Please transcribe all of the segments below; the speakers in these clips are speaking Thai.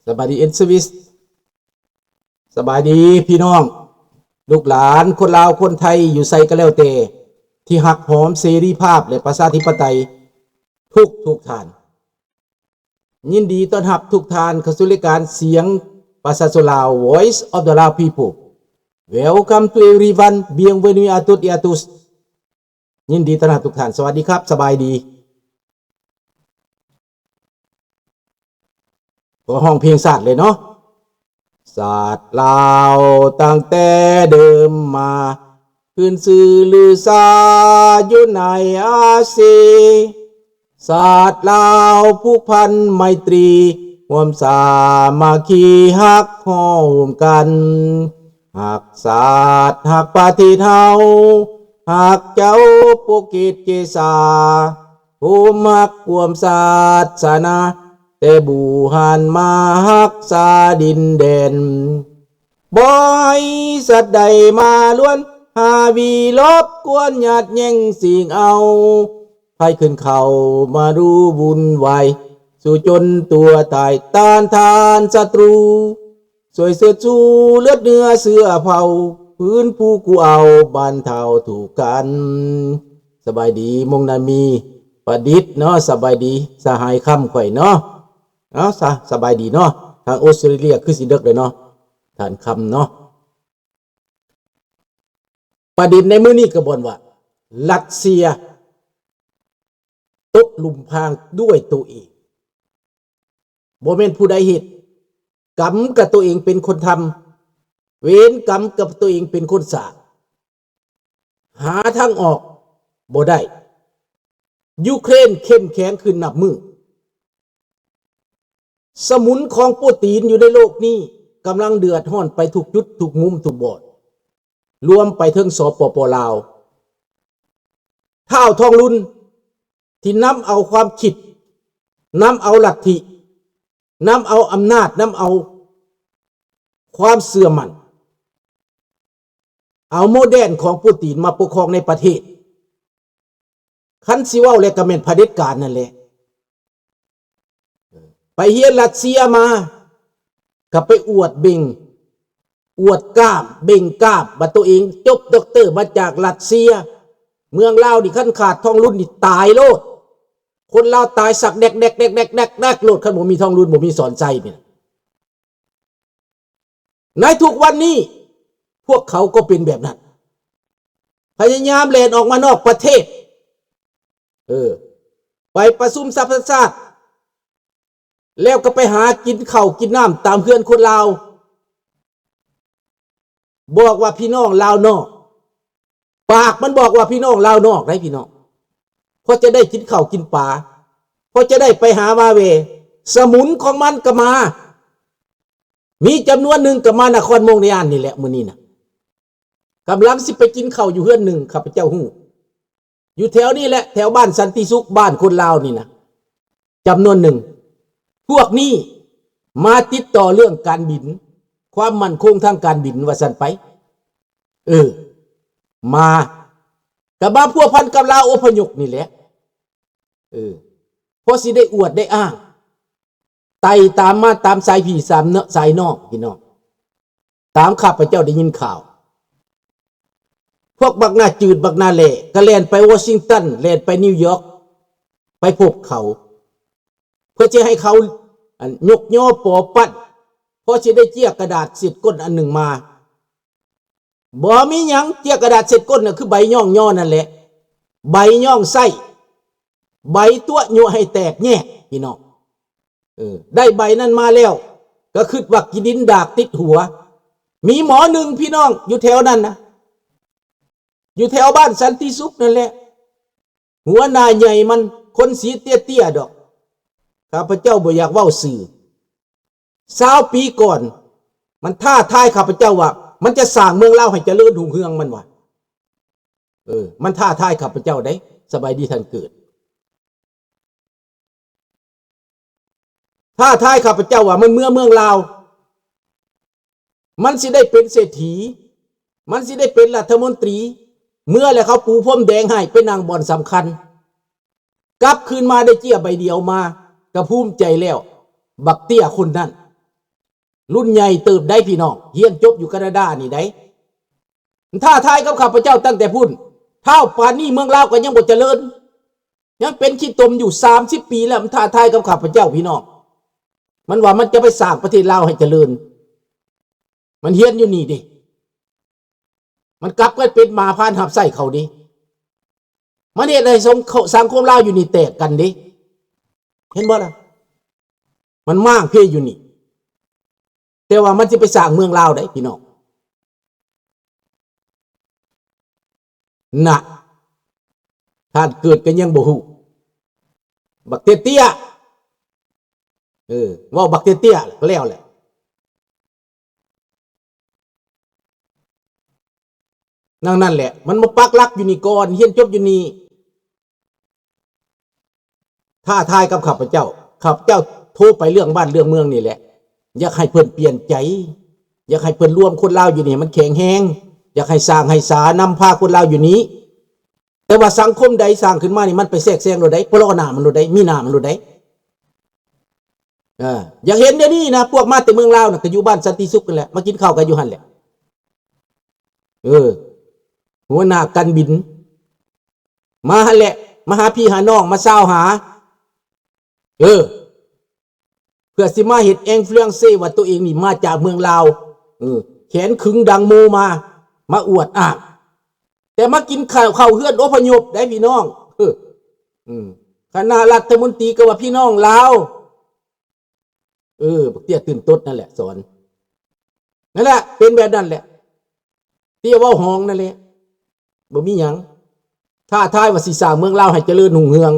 สบายดีเอ็นสวิสสบายดีพี่น้องลูกหลานคนลาวคนไทยอยู่ไสก็แล้วแต่ที่หักหอมเสรีภาพและประชาธิปไตยทุกท่านยินดีต้อนรับทุกท่านเข้าสู่รายการเสียงประชาชนลาว Voice of the Lao People Welcome to everyone Bienvenue à toutes et à tous ยินดีต้อนรับทุกท่านสวัสดีครับสบายดีก็ห้องเพลงศาสตร์เลยเนาะศาสตร์ลาวตั้งแต่เดิมมาพื้นสื่อลือซาอยู่ในอาเซียนศาสตร์ลาวผูกพันไมตรีร่วมสามัคคีฮักห้อมกันหักศาสตร์หักปฏิเทาหักเจ้าปุกิจเกษาผู้มักความศาสนาแต่บูหันมาฮักษาดินแดนบ่อยสัตว์ใดมาล้วนหาวีลบกวนหยาดแย่งสิ่งเอาใครขึ้นเขามารู้บุญไวสู่จนตัวตายต้านทานศัตรูสวยเสื้อชูเลือดเนื้อเสื้อเผาพื้นผู้กูเอาบานเทาถูกกันสบายดีมงนามีประดิษฐ์เนาะสบายดีสหายคำข่อยเนาะสบายดีเนาะทางออสเตรเลียคือสิเด็กเลยเนาะฐานคำเนาะประเด็นในมื้อนี้ก็บ่นว่ารัสเซียตกหลุมพรางด้วยตัวเองบ่แม่นผู้ใดเฮ็ดกรรมกับตัวเองเป็นคนทำเวรกรรมกับตัวเองเป็นคนสร้างหาทางออกบ่ได้ยูเครนเข้มแข็งขึ้นนับมือสมุนของปูตินอยู่ในโลกนี้กำลังเดือดร้อนไปทุกจุดทุกมุมทุกบอดรวมไปถึงสปป.ลาวท้าวทองลุนที่นำเอาความคิดนำเอาลัทธินำเอาอำนาจนำเอาความเสื่อมันเอาโมเดลของปูตินมาปกครองในประเทศคันสิเว้าและก็แม่นเผด็จการนั่นแหละไปเฮียนรัสเซียมาก็ไปอวดเบ่งอวดกล้ามเบ่งกล้ามว่าตัวเองจบด็อกเตอร์มาจากรัสเซียเมืองลาวนี่ขั้นขาดทองรุ่นนี่ตายโลดคนลาวตายสักแดกโลดคันบ่มีทองรุ่นบ่มีสอนใจนี่ในทุกวันนี้พวกเขาก็เป็นแบบนั้นพยายามแล่นออกมานอกประเทศไปประชุมสหประชาชาติแล้วก็ไปหากินข้าวกินน้ำตามเพื่อนคนลาวบอกว่าพี่น้องลาวนอกปากมันบอกว่าพี่น้องลาวนอกได้พี่น้องเพราะจะได้กินข้าวกินปลาเพราะจะได้ไปหามาเวสมุนของมันก็มามีจำนวนหนึ่งก็มานครโมงในอันนี่แหละมื้อนี้นะกำลังสิไปกินข้าวอยู่เฮือนหนึ่งข้าพเจ้าฮู้อยู่แถวนี้แหละแถวบ้านสันติสุขบ้านคนลาวนี่นะจำนวนหนึ่งพวกนี้มาติดต่อเรื่องการบินความมั่นคงทางการบินว่าซั่นไปมากับมาพวกพันกับลาวอพยพนี่แหละเพราะสิได้อวดได้อ้างไต่ตามมาตามสายพี่สามเนาะสายนอกพี่น้องตามข้าพเจ้าได้ยินข่าวพวกบักหน้าจืดบักหน้าแหล่ก็แล่นไปวอชิงตันแล่นไปนิวยอร์กไปพบเขาเพื่อจะให้เขายกย่อปอปั้นเพราะจะได้เจียกระดาษเศษก้นอันหนึ่งมาบ่มีหยังเจียกระดาษเศษก้นน่ะคือใบย่องย่อนั่นแหละใบย่องไส้ใบตัวยั่วให้แตกแยกพี่น้องได้ใบนั้นมาแล้วก็คิดว่ากินดินดากติดหัวมีหมอหนึ่งพี่น้องอยู่แถวนั้นนะอยู่แถวบ้านสันติสุขนั่นแหละหัวหน้าใหญ่มันคนสีเตี้ยๆดอกข้าพเจ้าบ่อยากเว้าสื่อ20 ปีก่อนมันท้าทายข้าพเจ้าว่ามันจะสร้างเมืองลาวให้เจริญรุ่งเรืองมันว่ามันท้าทายข้าพเจ้าได้สบายดีท่านเกิดท้าทายข้าพเจ้าว่ามันเมืองลาวมันสิได้เป็นเศรษฐีมันสิได้เป็นรัฐมนตรีเมื่อแล้วเขาปูพรมแดงให้เป็นนางบ่อนสำคัญกลับคืนมาได้เจี้ยใบเดียวมาก็ภูมิใจแล้วบักเตี้ยคนนั้น รุ่นใหญ่เติบได้พี่น้องเฮียนจบอยู่แคนาดานี่ได้ท้าทายกับข้าพเจ้าตั้งแต่พุ่นเท่าป่านนี้เมืองลาวก็ยังบ่เจริญยังเป็นขี้ตมอยู่30 ปีแล้วมันท้าทายกับข้าพเจ้าพี่น้องมันว่ามันจะไปสร้างประเทศลาวให้เจริญมันเฮียนอยู่นี่ดิมันกลับกันเป็นหมาพานหับไส้เขาดิมันเฮ็ดให้สังคมลาวอยู่นี่แตกกันดิเห็นบ่ล่ะมันมากเพ่อยู่นี่แต่ว่ามันจะไปสร้างเมืองลาวได้พี่น้องน่ะท่านเกิดกันยังบ่ฮู้บักเตี้ยว่าบักเตี้ยก็แล้วแหละนั่นแหละมันมาปักหลักอยู่นี่ก่อนเฮียนจบอยู่นี่ท้าทายกับข้าพเจ้าโทรไปเรื่องบ้านเรื่องเมืองนี่แหละอยากให้เพิ่นเปลี่ยนใจอยากให้เพิ่นร่วมคนลาวอยู่นี่มันแข็งแรงอยากให้สร้างให้สานำพาคนลาวอยู่นี้แต่ว่าสังคมใดสร้างขึ้นมานี่มันไปแทรกแซงโลดได้ปลอหน้ามันโลดได้มีหน้ามันโลดได้อยากเห็นเดี๋ยวนี้นะพวกมาแต่เมืองลาวน่ะก็อยู่บ้านสันติสุขกันแหละมากินข้าวกันอยู่หั่นแหละหัวหน้ากันบินมาหั่นแหละมาหาพี่หาน้องมาเศร้าหาเพื่อสิมาเห็นเองเฟลียงเซว่าตัวเองนี่มาจากเมืองลาวแขนขึงดังโมมาอวดอ้างแต่มากินข้าวเฮือนอพยพได้พี่น้องคณะรัฐมนตรีก็ว่าพี่น้องลาวเตี้ยตื่นต้นนั่นแหละสอนนั่นแหละเป็นแบบนั้นแหละเตี้ยว่าห้องนั่นแหละบ่มีหยังท้าทายว่าสิสร้างเมืองลาวให้เจริญรุ่งเรือง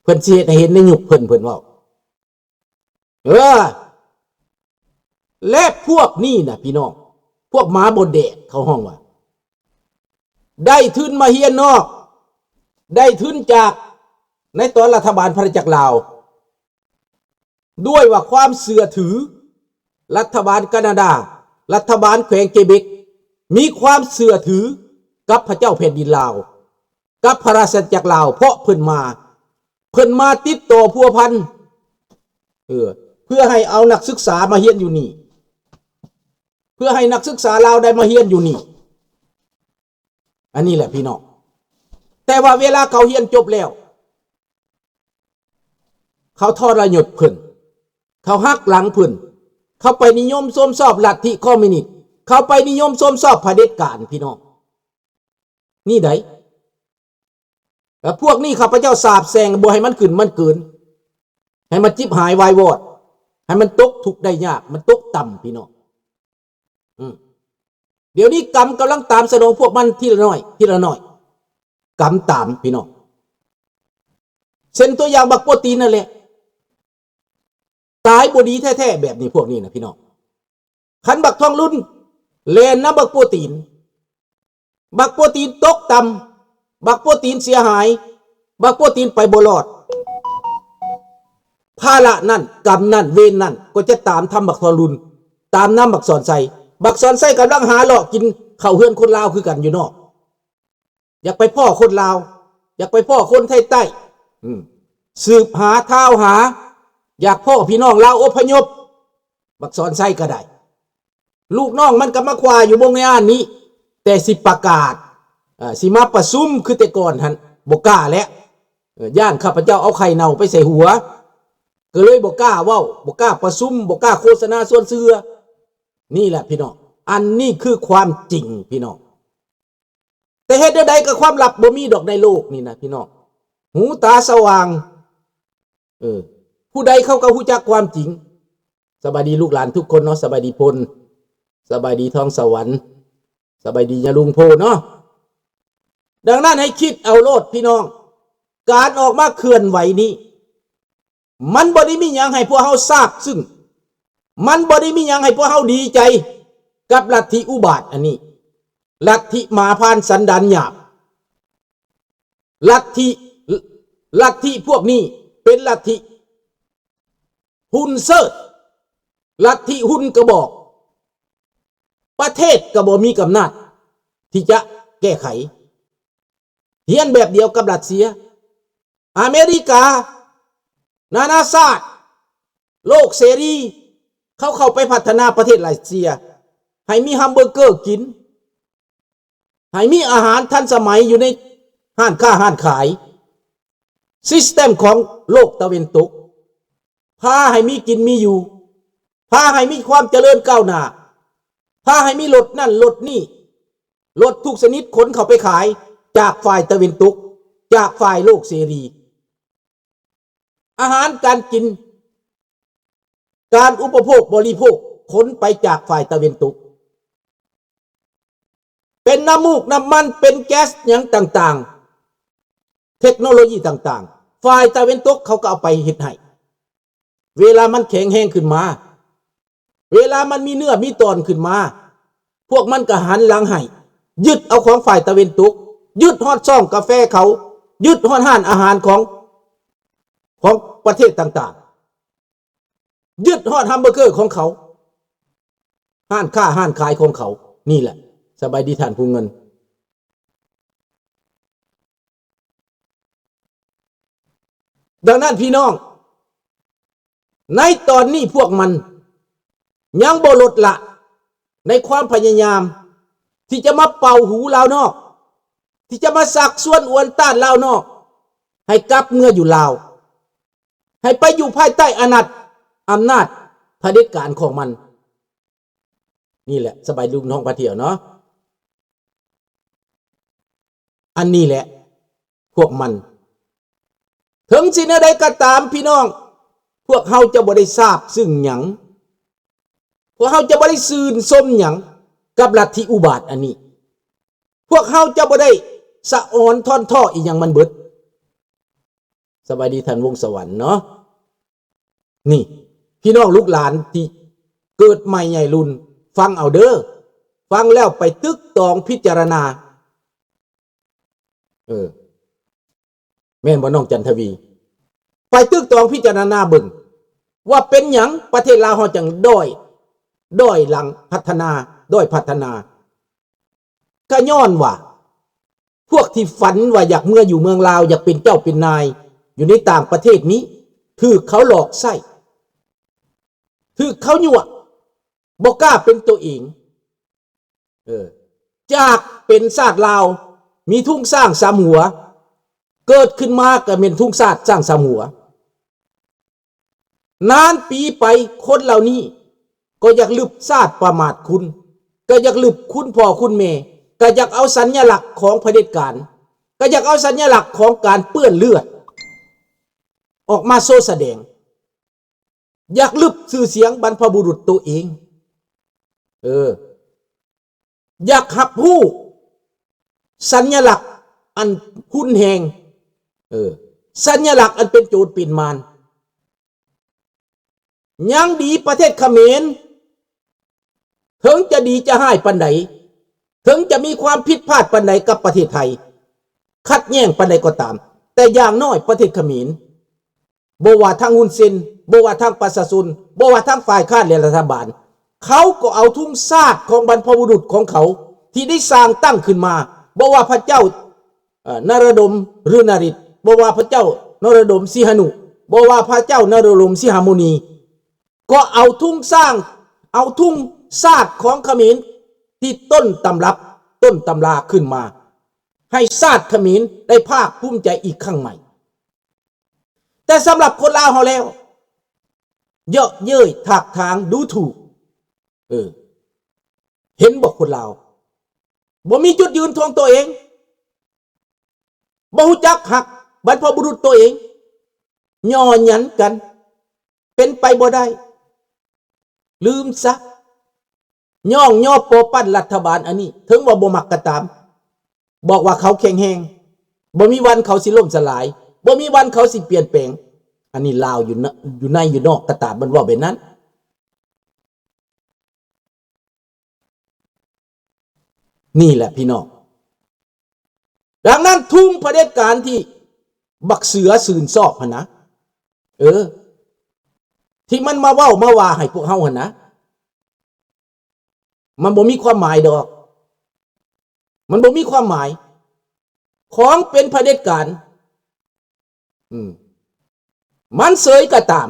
เพิ่นสิเฮ็ดให้เห็นในยุคเพิ่นเว้าและพวกนี้นะพี่น้องพวกหมาบดแดดเขาห้องว่าได้ทุนมาเฮียนนอกได้ทุนจากในตอนรัฐบาลพระจักรลาวด้วยว่าความเสื่อถือรัฐบาลแคนาดารัฐบาลแขวงเกเบกมีความเสื่อถือกับพระเจ้าแผ่นดินลาวกับพระราชจักรลาวเพราะเพิ่นมาติดต่อพัวพันเพื่อให้เอานักศึกษามาเฮียนอยู่นี่เพื่อให้นักศึกษาลาวได้มาเฮียนอยู่นี่อันนี้แหละพี่น้องแต่ว่าเวลาเขาเฮียนจบแล้วเขาทรยศเพิ่นเขาหักหลังเพิ่นเขาไปนิยมชมชอบลัทธิคอมมิวนิสต์เขาไปนิยมชมชอบเผด็จการพี่น้องนี่ไดพวกนี้ข้าพเจ้าสาบแซงบ่ให้มันขึ้นมันเกินให้มันจิบหายวายวอดให้มันตกทุกข์ได้ยากมันตกต่ำพี่น้องเดี๋ยวนี้กรรมกำลังตามสนองพวกมันทีละน้อยกรรมตามพี่น้องเช่นตัวอย่างบักโปรตีนนั่นแหละตายบ่ดีแท้ๆแบบนี้พวกนี้นะพี่น้องขันบักทองรุ่นแลนนะบักโปรตีนตกต่ำบักโปรตีนเสียหายบักโปรตีนไปบ่รอดภาระนั่นกรรมนั่นเวรนั่นก็จะตามทำบักทองรุ่นตามน้ำบักสอนใส่กำลังหาหลอกกินข้าวเฮือนคนลาวคือกันอยู่นอกอยากไปพ่อคนลาวอยากไปพ่อคนไทยใต้สืบหาเท้าหาอยากพ่อพี่น้องลาวอพยพบักสอนไส้ก็ได้ลูกน้องมันก็มาควาอยู่บงในอ่านนี้แต่สิประกาศสิมาประซุ่มคือแต่ก่อนหันบ่กล้าแล้วย่านข้าพเจ้าเอาไข่เน่าไปใส่หัวก็เลยบ่กล้าเว้าบ่กล้าประซุ่มบ่กล้าโฆษณาส่วนเสือนี่แหละพี่น้องอันนี้คือความจริงพี่น้องแต่เหตุใดๆกับความลับบ่มีดอกในโลกนี่นะพี่น้องหูตาสว่างผู้ใดเขาก็ฮู้จักความจริงสบายดีลูกหลานทุกคนเนาะสบายดีพลสบายดีทองสวรรค์สบายดียาลุงโพเนาะดังนั้นให้คิดเอาโลดพี่น้องการออกมาเคลื่อนไหวนี้มันบ่ได้มีหยังให้พวกเฮาทราบซึ่งมันบ่ได้มีหยังให้พวกเฮาดีใจกับลัทธิอุบาทอันนี้ลัทธิหมาพานสันดานหยาบลัทธิพวกนี้เป็นลัทธิหุ่นเซิร์ลัทธิหุ่นกระบอกประเทศก็บ่มีกำนาจที่จะแก้ไขเฮียนแบบเดียวกับรัสเซียอเมริกานานาชาติโลกเสรี เขาเข้าไปพัฒนาประเทศรัสเซียให้มีแฮมเบอร์เกอร์กินให้มีอาหารทันสมัยอยู่ในห้านขายซิสเต็มของโลกตะวันตกพาให้มีกินมีอยู่พาให้มีความเจริญก้าวหน้าพาให้มีรถนั่นรถนี่รถทุกชนิดขนเข้าไปขายจากฝ่ายตะวันตกจากฝ่ายโลกเสรีอาหารการกินการอุปโภคบริโภคขนไปจากฝ่ายตะวันตกเป็นน้ำมูกน้ำมันเป็นแก๊สอย่างต่างๆเทคโนโลยีต่างๆฝ่ายตะวันตกเขาก็เอาไปเฮ็ดให้เวลามันแข็งแห้งขึ้นมาเวลามันมีเนื้อมีตอนขึ้นมาพวกมันก็หันหลังให้ยึดเอาของฝ่ายตะวันตกยึดฮอดซ่องกาแฟเขายึดฮอดห้านอาหารของประเทศต่างๆยึดฮอดแฮมเบอร์เกอร์ของเขาห้านขายของเขานี่แหละสบายดีท่านผู้เงินดังนั้นพี่น้องในตอนนี้พวกมันยังบ่ลดละในความพยายามที่จะมาเป่าหูลาวนอกที่จะมาสักส่วนอวนต้านลาวนอกให้กลับเมื่ออยู่ลาวให้ไปอยู่ภายใต้อำนาจเผด็จการของมันนี่แหละสบายลุงน้องพาเที่ยวเนาะอันนี้แหละพวกมันถึงสิ่งใดก็ตามพี่น้องพวกเขาจะบ่ได้ทราบซึ่งหยังพวกเขาจะบ่ได้ซื่นส้มหยังกับลัทธิอุบาทอันนี้พวกเขาจะบ่ได้สะออนท่อนท่ออีกอย่างมันเบิดสบายดีท่านวงสวรรค์เนาะนี่พี่น้องลูกหลานที่เกิดใหม่ใหญ่รุ่นฟังเอาเด้อฟังแล้วไปตึกตองพิจารณาแม่นบ่น้องจันทวีไปตึกตองพิจารณาเบิ่งว่าเป็นหยังประเทศลาวเฮาจังด้อยหลังพัฒนาก็ย้อนว่าพวกที่ฝันว่าอยากเมื่ออยู่เมืองลาวอยากเป็นเจ้าเป็นนายอยู่ในต่างประเทศนี้ถูกเขาหลอกไส้ถูกเขายั่วบ่กล้าเป็นตัวเองจากเป็นชาติลาวมีทุ่งสร้างสามหัวเกิดขึ้นมาก็เป็นทุ่งชาติสร้างสามหัวนานปีไปคนเหล่านี้ก็อยากลืบชาติประมาทคุณก็อยากลืบคุณพ่อคุณแม่ก็อยากเอาสัญลักษณ์ของเผด็จการก็อยากเอาสัญลักษณ์ของการเปื้อนเลือดออกมาโซ่แสดงอยากลืบชื่อเสียงบรรพบุรุษตัวเองอยากหับหู้สัญลักษณ์อันหุ่นแหงสัญลักษณ์อันเป็นโจรปีนมารยังดีประเทศเขมรถึงจะดีจะให้ปานใดถึงจะมีความผิดพลาดปานใดกับประเทศไทยขัดแย้งปานใดก็ตามแต่อย่างน้อยประเทศเขมรบ่ว่าทางฮุนเซนบ่ว่าทางประชาชนบ่ว่าทางฝ่ายค้านและรัฐบาลเขาก็เอาทุ่งชาติของบรรพบุรุษของเขาที่ได้สร้างตั้งขึ้นมาบ่ว่าพระเจ้านรดมหรือนริศบ่ว่าพระเจ้านรดมสิหนุบ่ว่าพระเจ้านรดมสิหมุนีก็เอาทุ่งชาติของเขมรที่ต้นตำรับต้นตำราขึ้นมาให้ชาติเขมรได้ภาคภูมิใจอีกครั้งใหม่แต่สำหรับคนลาวเฮาแล้วเยาะเย้ยถากทางดูถูกเห็นบอกคนลาวบ่มีจุดยืนทวงตัวเองบ่ฮู้จักหักบรรพบุรุษตัวเองย่อหยันกันเป็นไปบ่ได้ลืมซะย่อโปปั้นรัฐบาลอันนี้ถึงว่าบ่มักก็ตามบอกว่าเขาแข็งแรงบ่มีวันเขาสิล่มสลายบ่มีวันเขาสิเปลี่ยนแปลงอันนี้ลาวอยู่ในอยู่นอกก็ตามมันว่าแบบนั้นนี่แหละพี่น้องดังนั้นทุ่มเผด็จการที่บักเสือสื่นซอกหั่นนะที่มันมาเว้ามาว่าให้พวกเฮาหั่นนะมันบ่มีความหมายดอกมันบ่มีความหมายของเป็นเผด็จการมันเสยก็ตาม